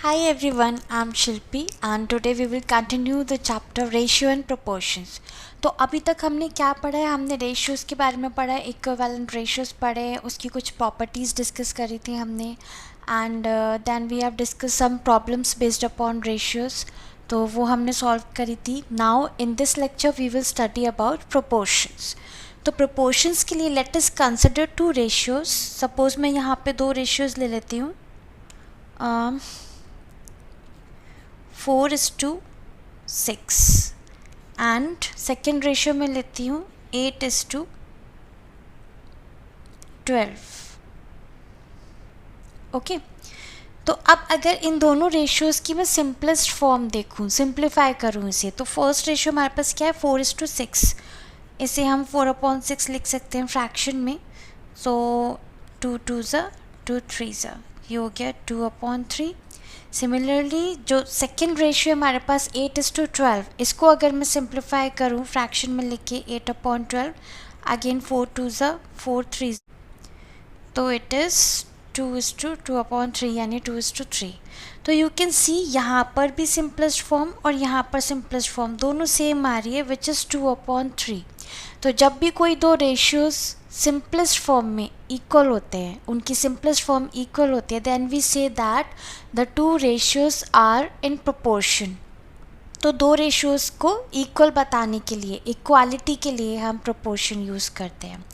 Hi everyone, I'm Shilpi and today we will continue the chapter ratio and proportions. तो अभी तक हमने क्या पढ़ा है? हमने रेशियोज़ के बारे में पढ़ा है, इक्विवेलेंट रेशियोज़ पढ़े, उसकी कुछ प्रॉपर्टीज़ डिस्कस करी थी हमने and then we have discuss some problems based upon ratios, तो वो हमने सॉल्व करी थी. Now in this lecture we will study about proportions. तो प्रोपोर्शंस के लिए let us consider two ratios. Suppose मैं यहाँ पे दो रेशियोज़ ले लेती हूँ. 4:6 एंड सेकेंड रेशियो में लेती हूँ 8:12. ओके, तो अब अगर इन दोनों रेशियोज़ की मैं सिंपलेस्ट फॉर्म देखूँ, सिंप्लीफाई करूँ इसे, तो फर्स्ट रेशियो हमारे पास क्या है? 4:6. इसे हम 4/6 लिख सकते हैं फ्रैक्शन में. सो 2 2s 2 3s, ये हो गया 2/3. सिमिलरली जो सेकेंड रेशियो हमारे पास 8:12, इसको अगर मैं सिंप्लीफाई करूँ फ्रैक्शन में लिख के 8/12, अगेन 4 2s 4 3s, तो इट इज़ 2:2/3 यानी 2:3. तो यू कैन सी यहाँ पर भी सिंपलेस्ट फॉर्म और यहाँ पर सिंपलेस्ट फॉर्म दोनों सेम आ रही है, विच इज़ 2/3. तो जब भी कोई दो रेशियोज़ सिंपलेस्ट फॉर्म में इक्वल होते हैं, उनकी सिंपलेस्ट फॉर्म इक्वल होती है, then we say that the two ratios are in proportion. तो दो रेशियोज़ को इक्वल बताने के लिए, इक्वालिटी के लिए हम प्रोपोर्शन यूज़ करते हैं.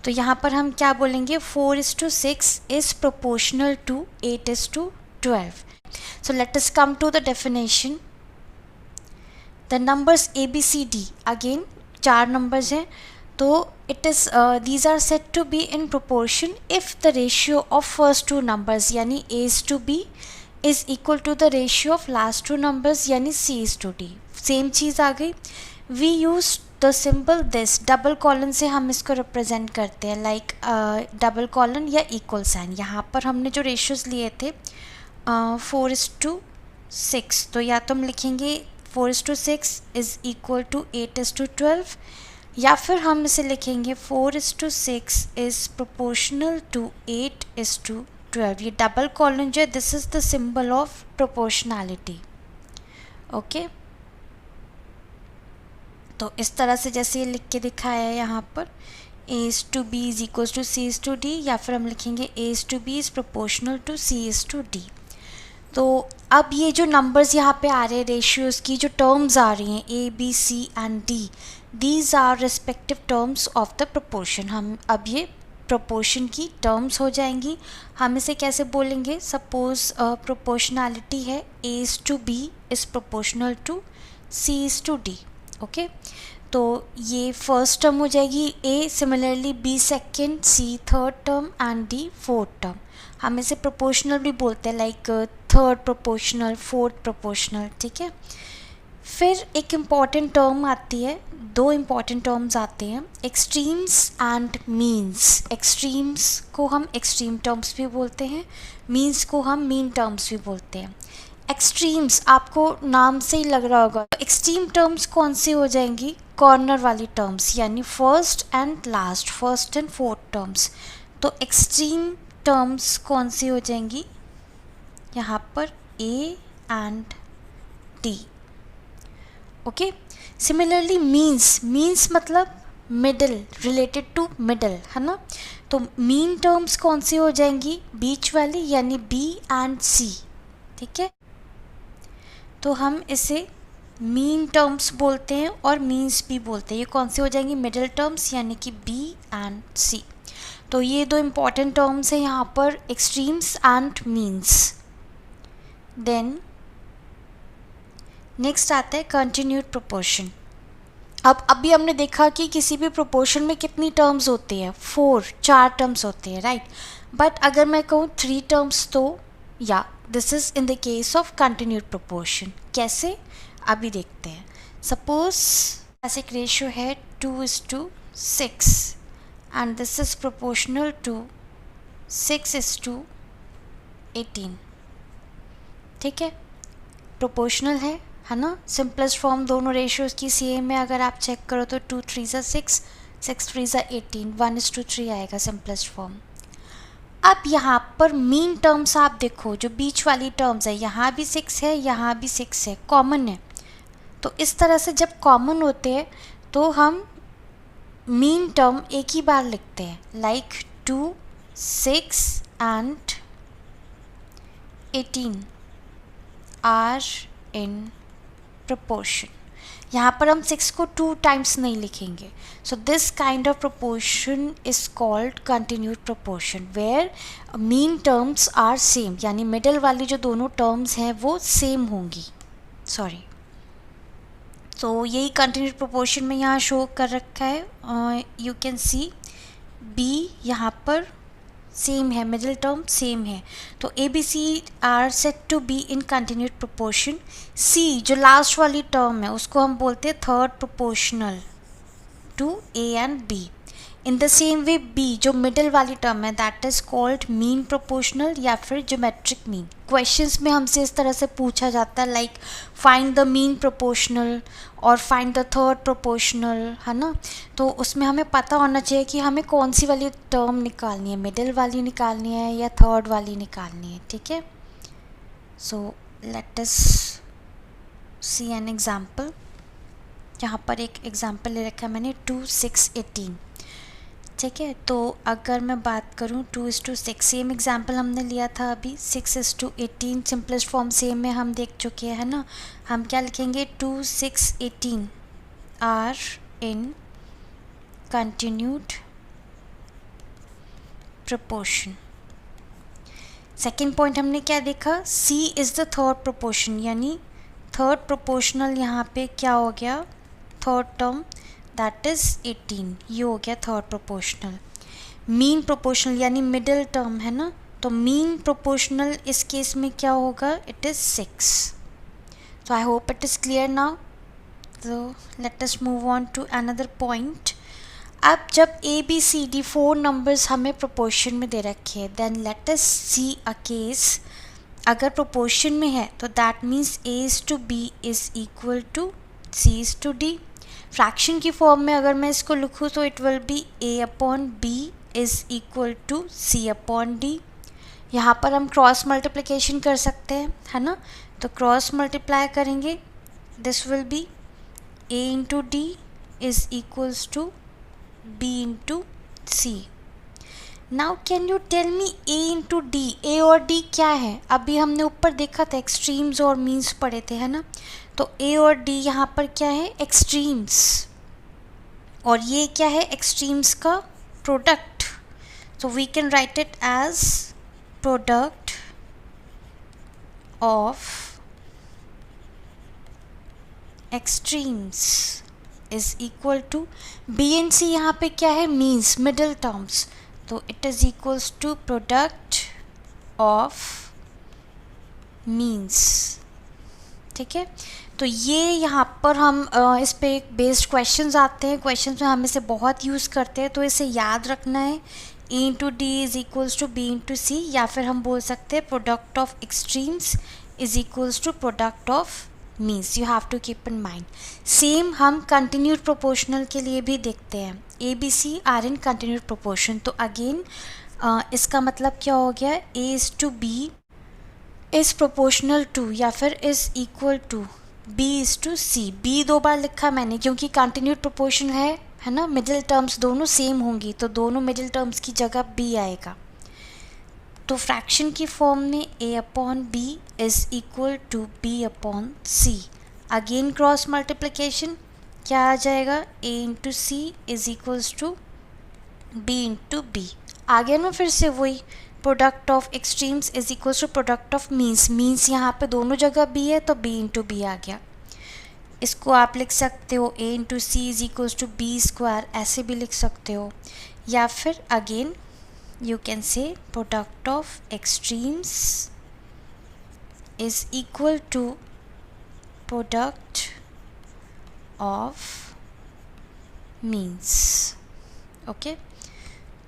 तो यहाँ पर हम क्या बोलेंगे? 4:6 is proportional to 8:12. So let us come to the definition. The numbers A, B, C, D, again चार numbers हैं, तो it is these are said to be in proportion if the ratio of first two numbers यानी A:B is equal to the ratio of last two numbers यानी C:D. Same चीज़ आ गई. We use the symbol this, double colon से हम इसको represent करते हैं, like double colon या equal sign. यहाँ पर हमने जो रेशियोज़ लिए थे 4:6, तो या तो हम लिखेंगे 4:6 इज़ इक्वल टू 8:12, या फिर हम इसे लिखेंगे 4:6 इज़ प्रोपोर्शनल टू 8:12. ये डबल कॉलन जो है, this is the symbol of proportionality. Okay, तो इस तरह से जैसे ये लिख के दिखाया है यहाँ पर, A:B is equal to C:D, या फिर हम लिखेंगे A:B is proportional to C:D. तो अब ये जो नंबर्स यहाँ पे आ रहे हैं, रेशियोज़ की जो टर्म्स आ रही हैं A, B, C and D, these our respective terms of the proportion. हम अब ये प्रोपोर्शन की टर्म्स हो जाएंगी. हम इसे कैसे बोलेंगे? सपोज प्रोपोर्शनैलिटी है A:B is proportional to C:D. Okay, तो ये फर्स्ट टर्म हो जाएगी A, similarly B second, C third term and D fourth term. हम इसे प्रोपोर्शनल भी बोलते हैं, like third proportional, fourth proportional. ठीक है, फिर एक इम्पॉर्टेंट टर्म आती है, दो इम्पॉर्टेंट टर्म्स आते हैं, एक्सट्रीम्स एंड मीन्स. एक्सट्रीम्स को हम एक्सट्रीम टर्म्स भी बोलते हैं, मीन्स को हम मीन टर्म्स भी बोलते हैं. एक्सट्रीम्स आपको नाम से ही लग रहा होगा. एक्सट्रीम टर्म्स कौन सी हो जाएंगी? कॉर्नर वाली टर्म्स, यानी first and last, first and fourth terms. तो एक्सट्रीम टर्म्स कौन सी हो जाएंगी? यहाँ पर A and D. Okay, similarly means, means मतलब मिडल, रिलेटेड टू मिडल, है ना. तो मीन टर्म्स कौन सी हो जाएंगी? बीच वाली, यानी B एंड C. ठीक है, तो हम इसे मीन टर्म्स बोलते हैं और मीन्स भी बोलते हैं. ये कौन सी हो जाएंगी? मिडल टर्म्स, यानी कि B एंड C. तो ये दो इम्पॉर्टेंट टर्म्स हैं यहाँ पर, extremes and means. Then next आता है कंटिन्यूड प्रोपोर्शन. अब अभी हमने देखा कि किसी भी प्रोपोर्शन में कितनी टर्म्स होती हैं? 4 टर्म्स होती हैं, राइट. बट अगर मैं कहूँ 3 टर्म्स, तो या this is in the case of continued proportion. कैसे? अभी देखते हैं. सपोज ऐसे एक रेशियो है 2:6 and this is proportional to 6:18. ठीक है, प्रोपोर्शनल है ना. सिंपलेस्ट फॉर्म दोनों रेशियोज़ की सेम में अगर आप चेक करो तो 2 3s 6, 6 3s 18, 1:3 आएगा सिंपलेस्ट फॉर्म. अब यहाँ पर मीन टर्म्स आप देखो, जो बीच वाली टर्म्स है, यहाँ भी 6 है, यहाँ भी 6 है, कॉमन है। तो इस तरह से जब कॉमन होते हैं तो हम मीन टर्म एक ही बार लिखते हैं, like 2, 6 and 18 are in proportion। यहाँ पर हम 6 को 2 टाइम्स नहीं लिखेंगे। So this kind of proportion is called continued proportion where mean terms are same, यानी मिडल वाली जो दोनों टर्म्स हैं वो सेम होंगी। सॉरी, तो यही continued proportion में यहाँ शो कर रखा है। यू कैन सी b यहाँ पर सेम है, मिडिल टर्म सेम है, तो A B C are set to be in continued proportion. C जो लास्ट वाली टर्म है उसको हम बोलते हैं third proportional to A and B. In the same way B जो मिडिल वाली टर्म है that is called mean proportional या फिर ज्योमेट्रिक मीन। क्वेश्चंस में हमसे इस तरह से पूछा जाता है like find the mean proportional और फाइंड द थर्ड प्रोपोर्शनल, है ना। तो उसमें हमें पता होना चाहिए कि हमें कौन सी वाली टर्म निकालनी है, मिडिल वाली निकालनी है या थर्ड वाली निकालनी है, ठीक है। So let us see an example. यहाँ पर एक एग्जाम्पल ले रखा है मैंने 2, 6, 18, ठीक है। तो अगर मैं बात करूँ 2:6, सेम एग्जाम्पल हमने लिया था अभी। 6:18 सिंपलेस्ट फॉर्म सेम में हम देख चुके हैं, है ना। हम क्या लिखेंगे, 2, 6, 18 are in continued proportion. Second point हमने क्या देखा, C is the third proportion, यानी थर्ड प्रोपोर्शनल यहाँ पे क्या हो गया, थर्ड टर्म दैट इज़ 18, ये हो गया थर्ड प्रोपोर्शनल। मीन प्रोपोर्शनल यानी मिडिल टर्म है ना, तो मीन प्रोपोर्शनल इस केस में क्या होगा, it is 6। So I hope it is clear now. तो let us move on to another point. अब जब A B C D 4 numbers हमें प्रोपोर्शन में दे रखे हैं, then let us see a case. अगर प्रोपोर्शन में है तो that means A is to B is equal to C is to D. Fraction की फॉर्म में अगर मैं इसको लिखूँ तो it will be a upon B is equal to c upon d. यहाँ पर हम क्रॉस मल्टीप्लिकेशन कर सकते हैं, है ना। तो क्रॉस मल्टीप्लाई करेंगे, this will be a into D is equals to b into C. Now can you tell me a into D, A और डी क्या है। अभी हमने ऊपर देखा था एक्सट्रीम्स और मीन्स पढ़े थे, है ना। तो a और d यहाँ पर क्या है, एक्सट्रीम्स, और ये क्या है, एक्सट्रीम्स का product. So we can write it as product of extremes is equal to b and c। यहाँ पे क्या है, मीन्स, मिडिल टर्म्स, तो it is equals to product of means, ठीक है। तो ये यहाँ पर हम इस पे एक बेस्ड क्वेश्चंस आते हैं, क्वेश्चंस में हम इसे बहुत यूज़ करते हैं, तो इसे याद रखना है, a into D is equals to B into C, या फिर हम बोल सकते हैं product of extremes is equals to product of means. You have to keep in mind. Same हम कंटिन्यूड प्रोपोर्शनल के लिए भी देखते हैं, A B C are in continued proportion. तो अगेन इसका मतलब क्या हो गया, A is to B is proportional to या फिर is equal to b is to c. b 2 बार लिखा मैंने क्योंकि कंटिन्यूड प्रोपोर्शन है ना, मिडिल टर्म्स दोनों सेम होंगी, तो दोनों मिडिल टर्म्स की जगह b आएगा। तो फ्रैक्शन की फॉर्म में a upon B is equal to b upon C. Again cross multiplication, क्या आ जाएगा, a into C is equals to b into B. आ गया ना फिर से वही, product of extremes is equals to product of means. Means यहाँ पे दोनों जगह बी है तो b इंटू बी आ गया। इसको आप लिख सकते हो a into c is equals to b square, ऐसे भी लिख सकते हो, या फिर again you can say product of extremes is equal to product of means. Okay,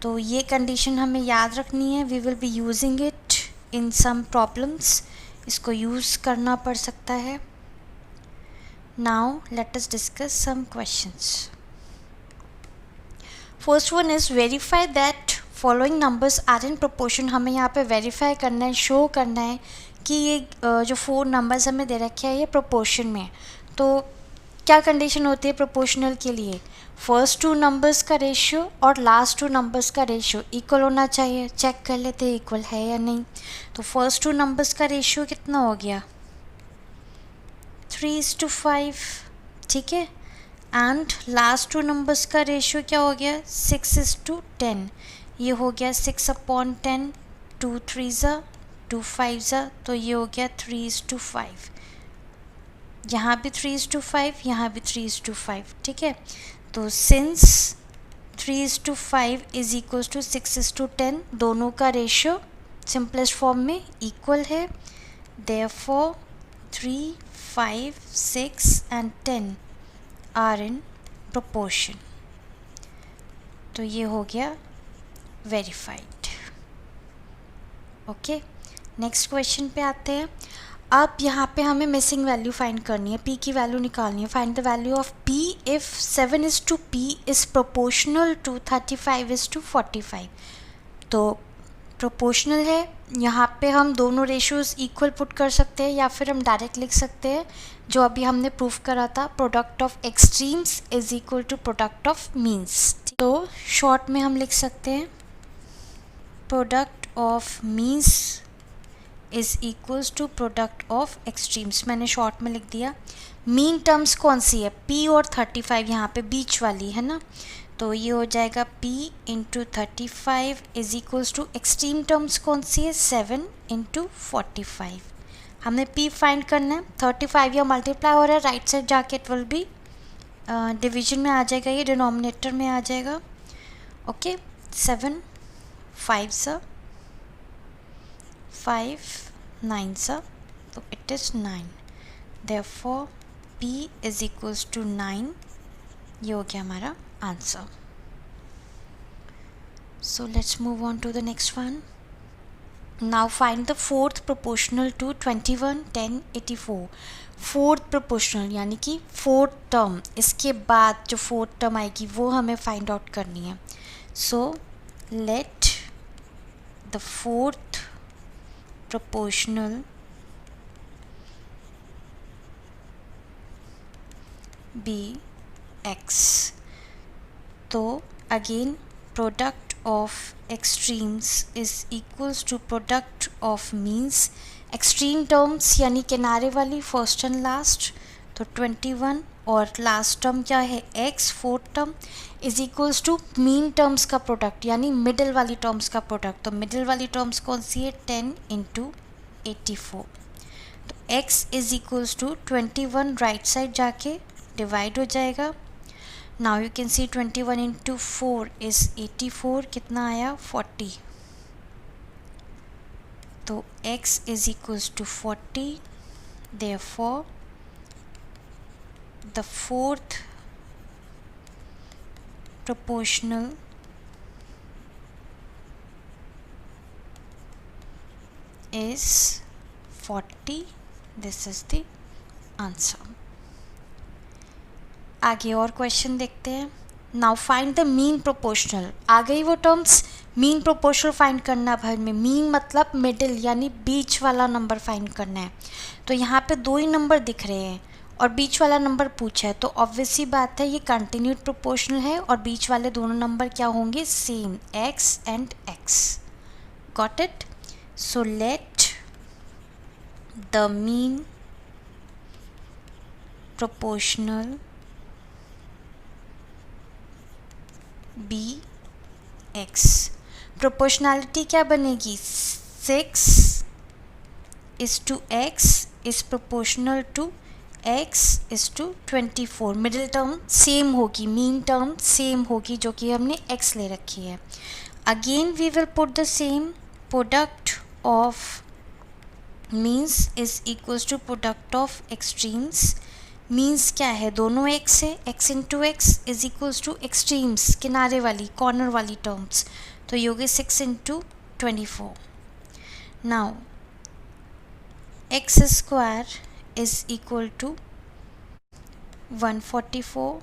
तो ये कंडीशन हमें याद रखनी है, we will be using it in some problems, इसको यूज़ करना पड़ सकता है। Now let us discuss some questions. First one is verify that following numbers are in proportion, हमें यहाँ पे वेरीफाई करना है, शो करना है कि ये जो 4 नंबर्स हमें दे रखे हैं ये प्रोपोर्शन में है। तो क्या कंडीशन होती है प्रोपोर्शनल के लिए? फर्स्ट 2 नंबर्स का रेशियो और लास्ट 2 नंबर्स का रेशियो इक्वल होना चाहिए। चेक कर लेते हैं इक्वल है या नहीं। तो फर्स्ट 2 नंबर्स का रेशियो कितना हो गया? 3:5, ठीक है। एंड लास्ट 2 नंबर्स का रेशियो क्या हो गया? 6:10। ये हो गया 6/10, 2 3 2 5, तो ये हो गया 3:5। यहाँ भी 3:5, यहाँ भी 3:5, ठीक है। तो सिंस 3:5 इज इक्वल टू 6:10, दोनों का रेशियो सिंपलेस्ट फॉर्म में इक्वल है। Therefore 3, 5, 6 and 10 are in proportion. तो ये हो गया वेरीफाइड। ओके, नेक्स्ट क्वेश्चन पे आते हैं। अब यहाँ पे हमें मिसिंग वैल्यू फाइंड करनी है, p की वैल्यू निकालनी है। Find the value of p if 7:p is proportional to 35:45। तो प्रोपोर्शनल है, यहाँ पे हम दोनों रेशियोज इक्वल पुट कर सकते हैं या फिर हम डायरेक्ट लिख सकते हैं जो अभी हमने प्रूफ करा था, product of extremes is equal to product of means. तो शॉर्ट में हम लिख सकते हैं product of means is equals to product of extremes. मैंने शॉर्ट में लिख दिया। मीन टर्म्स कौन सी है? p और 35, यहाँ पे बीच वाली है ना, तो ये हो जाएगा p into 35 is equals to extreme terms कौन सी है? 7 इंटू 45। हमने p फाइंड करना है। 35 या मल्टीप्लाई हो रहा है, राइट साइड जाके इट विल बी डिवीजन में आ जाएगा, ये डिनोमिनेटर में आ जाएगा। ओके, 7 5 5 9, तो it is 9। Therefore p is equals to 9। ये हो गया हमारा answer. So let's move on to the next one. Now find the fourth proportional to 21, 10, 84। Fourth proportional यानी कि फोर्थ टर्म, इसके बाद जो फोर्थ टर्म आएगी वो हमें फाइंड आउट करनी है। So let the fourth proportional be x। तो again product of extremes is equals to product of means. Extreme terms यानी किनारे वाली, फर्स्ट एंड लास्ट, तो 21 और लास्ट टर्म क्या है? x, fourth term is equals to mean terms का product यानी मिडिल वाली टर्म्स का प्रोडक्ट। तो मिडिल वाली टर्म्स कौन सी है? 10 इंटू 84। तो x is equals to 21, right side जाके डिवाइड हो जाएगा। Now you can see 21 into 4 is 84, कितना आया? 40। तो x is equals to 40। Therefore the fourth proportional is 40. This is the answer. आगे और क्वेश्चन देखते हैं। Now find the mean proportional. आ गई वो टर्म्स। मीन प्रोपोर्शनल फाइंड करना भर में। मीन मतलब मिडिल यानी बीच वाला नंबर फाइंड करना है। तो यहाँ पे 2 ही नंबर दिख रहे हैं और बीच वाला नंबर पूछा है, तो ऑब्वियस सी बात है ये कंटिन्यूड प्रोपोर्शनल है और बीच वाले दोनों नंबर क्या होंगे? Same, x and x। Got it? So let the mean proportional be x। Proportionality क्या बनेगी? 6 is to x is proportional to x is to 24। Middle term same होगी, मीन टर्म सेम होगी जो कि हमने x ले रखी है। Again we will put the same, product of means is equals to product of extremes. Means क्या है? दोनों x है, x into x is equals to extremes, किनारे वाली, कॉर्नर वाली टर्म्स, तो ये होगी 6 into 24। Now x square is equal to 144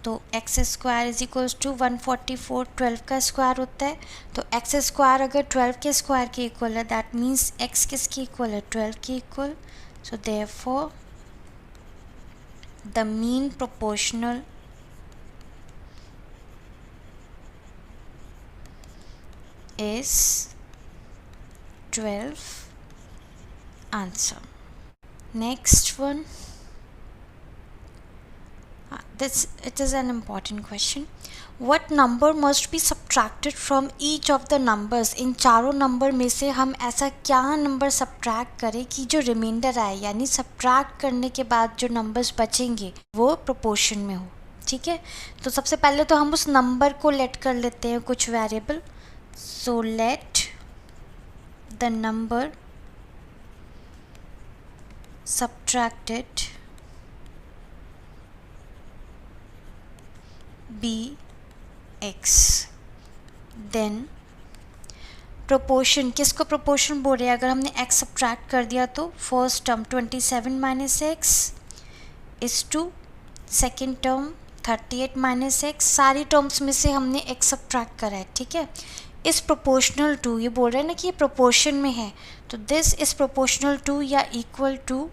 तो x square is equals to 144, 12 का स्क्वायर होता है, तो एक्स स्क्वायर अगर 12 के स्क्वायर के इक्वल है दैट मीन्स एक्स किसकी इक्वल है, 12 की equal. So therefore the mean proportional is 12. Answer. Next one. It is an important question. What number must be subtracted from each of the numbers? इन चारों number में से हम ऐसा क्या नंबर सब्ट्रैक्ट करें कि जो रिमाइंडर आए, यानी सब्ट्रैक्ट करने के बाद जो नंबर्स बचेंगे वो प्रोपोर्शन में हो. ठीक है, तो सबसे पहले तो हम उस नंबर को लेट कर लेते हैं कुछ variable. So let the number subtracted be x. Then proportion, किसको proportion बोल रहे हैं? अगर हमने x subtract कर दिया तो first term 27 minus x is to second term 38 minus x. सारी टर्म्स में से हमने x subtract करा है. ठीक है, इस प्रोपोर्शनल टू, ये बोल रहे हैं ना कि ये प्रोपोर्शन में है, तो दिस इज प्रोपोर्शनल टू या equal to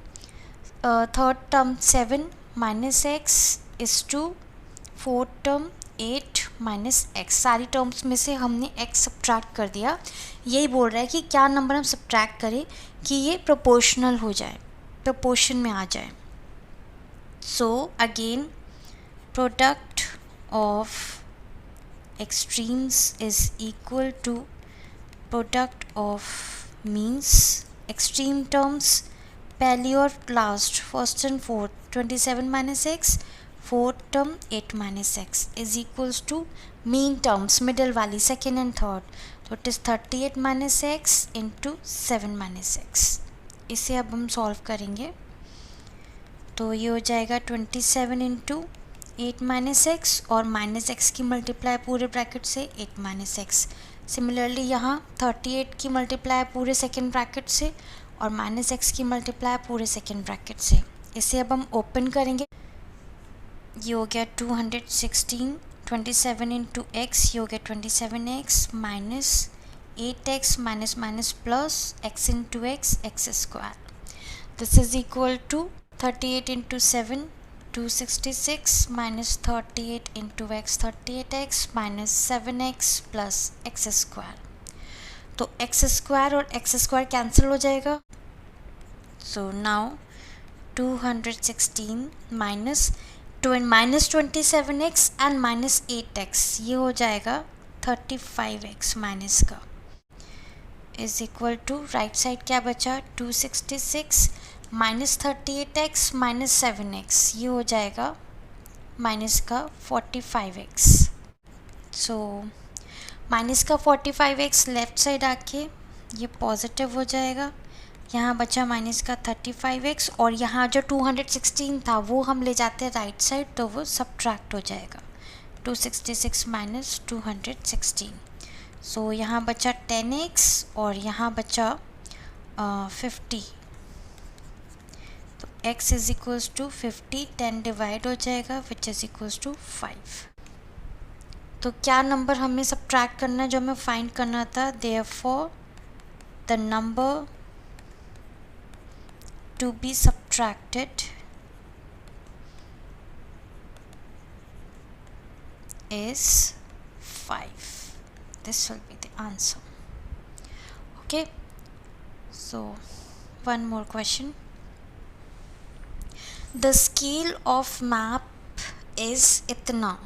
third term 7 minus x is to fourth term 8 minus x. सारी टर्म्स में से हमने एक्स सब्ट्रैक्ट कर दिया. यही बोल रहा है कि क्या नंबर हम सब्ट्रैक्ट करें कि ये प्रोपोर्शनल हो जाए, प्रोपोर्शन में आ जाए. So again product of extremes is equal to product of means. extreme terms पहली और last, first and fourth 27 minus x, fourth term 8 minus x is equals to mean terms middle वाली second and third, तो it is 38 minus x into 7 minus x. इसे अब हम solve करेंगे तो ये हो जाएगा 27 इंटू 8 माइनस एक्स और माइनस एक्स की मल्टीप्लाई पूरे ब्रैकेट से 8 माइनस एक्स. सिमिलरली यहाँ 38 की मल्टीप्लाई पूरे सेकेंड ब्रैकेट से और माइनस एक्स की मल्टीप्लाई पूरे सेकेंड ब्रैकेट से. इसे अब हम ओपन करेंगे, ये हो गया 216, 27 इंटू एक्स, ये हो गया 27x minus 8x minus minus plus x into x square. This is equal to 38 into 7 266 minus 38 into x 38x minus 7x plus x square. तो x square और x square कैंसिल हो जाएगा. So now 216 minus 27x and minus 8x, ये हो जाएगा 35x minus का, is equal to right side क्या बचा 266 माइनस 38x माइनस 7x, ये हो जाएगा माइनस का 45x. सो माइनस का 45x लेफ्ट साइड आके ये पॉजिटिव हो जाएगा. यहाँ बचा माइनस का 35x और यहाँ जो 216 था वो हम ले जाते हैं राइट साइड, तो वो सब्ट्रैक्ट हो जाएगा 266 माइनस 216. सो यहाँ बचा 10x और यहाँ बचा 50. तो x is equals to 50, 10 divide हो जाएगा विच इज इक्वल्स टू 5. तो क्या नंबर हमें सब्ट्रैक्ट करना है जो हमें फाइंड करना था. Therefore the number to be subtracted is 5. This will be the answer. Okay, so one more question. The scale of map is इतना,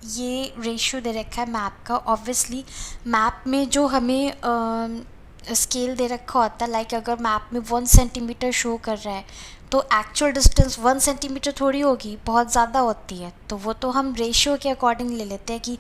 ये रेशियो दे रखा है मैप का. ऑब्वियसली मैप में जो हमें स्केल दे रखा होता है, लाइक अगर मैप में 1 सेंटीमीटर शो कर रहा है तो एक्चुअल डिस्टेंस 1 सेंटीमीटर थोड़ी होगी, बहुत ज़्यादा होती है. तो वो तो हम रेशियो के अकॉर्डिंग ले लेते हैं कि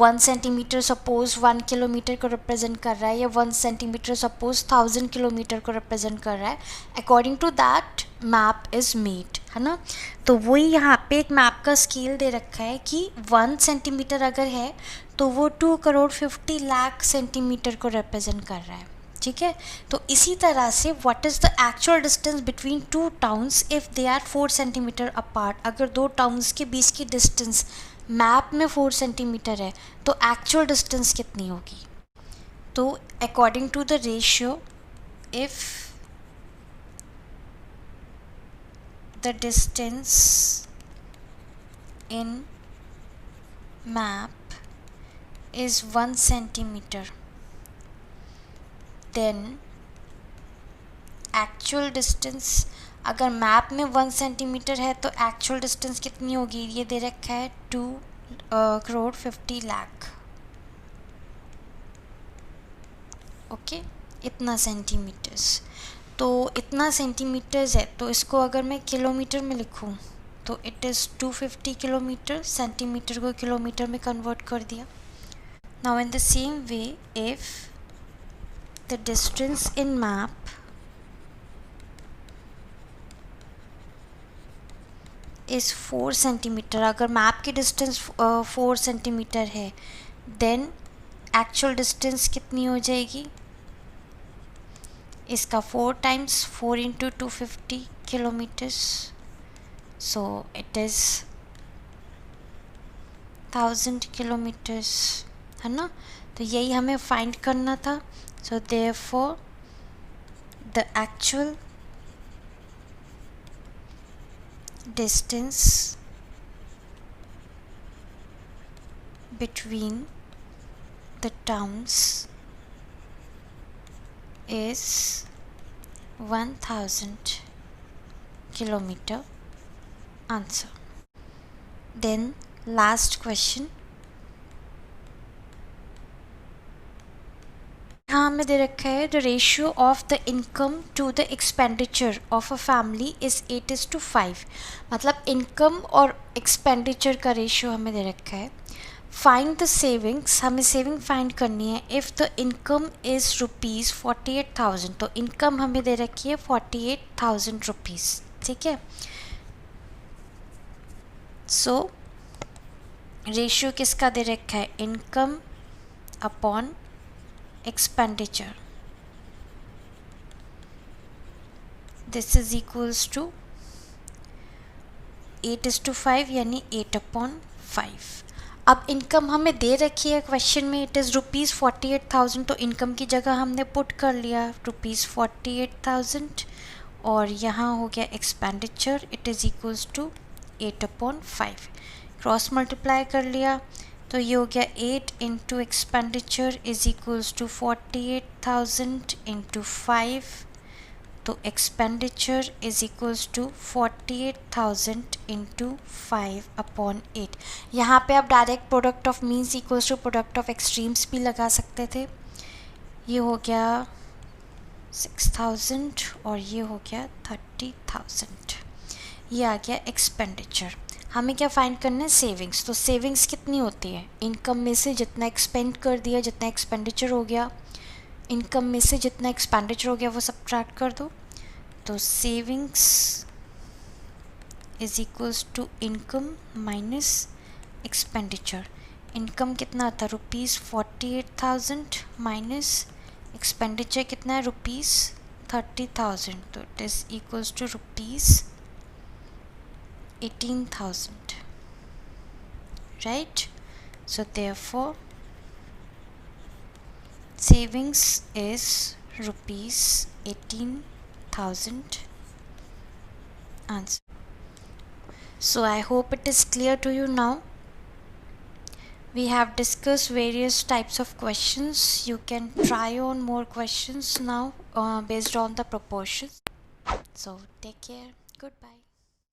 1 सेंटीमीटर सपोज़ 1 किलोमीटर को रिप्रेजेंट कर रहा है या 1 सेंटीमीटर सपोज़ 1000 किलोमीटर को रिप्रेजेंट कर रहा है. According to that map is made, है ना. तो वही यहाँ पे एक मैप का स्केल दे रखा है कि 1 सेंटीमीटर अगर है तो वो 2,50,00,000 सेंटीमीटर को रिप्रेजेंट कर रहा है. ठीक है, तो इसी तरह से what is the actual distance between two towns if they are 4 centimetre apart. अगर दो टाउन्स के बीच की डिस्टेंस मैप में 4 सेंटीमीटर है तो एक्चुअल डिस्टेंस कितनी होगी? तो according to the ratio, if the distance in map is 1 centimeter, then actual distance, अगर मैप में 1 सेंटीमीटर है तो एक्चुअल डिस्टेंस कितनी होगी? ये दे रखा है 2,50,00,000। ओके, इतना सेंटीमीटर्स, तो इतना सेंटीमीटर्स है तो इसको अगर मैं किलोमीटर में लिखूं तो इट इज़ 250 किलोमीटर। सेंटीमीटर को किलोमीटर में कन्वर्ट कर दिया। Now in the same way, if the distance in map is 4 centimetre, अगर मैप की डिस्टेंस 4 सेंटीमीटर है, देन एक्चुअल डिस्टेंस कितनी हो जाएगी? इसका 4 times 4 into 250 kilometres, so it is 1000 kilometres, है ना? तो यही हमें फाइंड करना था। So therefore the actual distance between the towns is 1000 kilometre. Answer. Then last question, हाँ हमें दे रखा है the ratio of the income to the expenditure of a family is 8:5। मतलब इनकम और एक्सपेंडिचर का रेशियो हमें दे रखा है। फाइंड द सेविंग्स, हमें सेविंग फाइंड करनी है। If the income is rupees 48,000, तो इनकम हमें दे रखी है 48,000 रुपीज़, ठीक है। सो रेशियो किसका दे रखा है? Income upon expenditure, this is equals to 8:5 यानी 8/5। अब इनकम हमें दे रखी है क्वेश्चन में, इट इज़ रुपीज़ 48,000, तो इनकम की जगह हमने पुट कर लिया रुपीज़ 48,000, और यहाँ हो गया expenditure, it is equals to 8/5। Cross multiply कर लिया तो ये हो गया 8 into expenditure is equals to 48,000 into 5, तो expenditure is equals to 48,000 into 5/8। यहाँ पे आप direct product of means equals to product of extremes भी लगा सकते थे। ये हो गया 6,000 और ये हो गया 30,000। ये आ गया एक्सपेंडिचर। हमें क्या फाइंड करना है? सेविंग्स। तो सेविंग्स कितनी होती है? इनकम में से जितना एक्सपेंड कर दिया, जितना एक्सपेंडिचर हो गया, इनकम में से जितना एक्सपेंडिचर हो गया वो सब्ट्रैक्ट कर दो। तो savings is equals to income minus expenditure. Income कितना था? रुपीज़ 48,000 माइनस एक्सपेंडिचर कितना है? रुपीज़ 30,000, तो it is equals to rupees 18,000, right? So therefore savings is rupees 18,000 answer. So I hope it is clear to you now. We have discussed various types of questions. You can try on more questions now based on the proportions. So take care. Goodbye.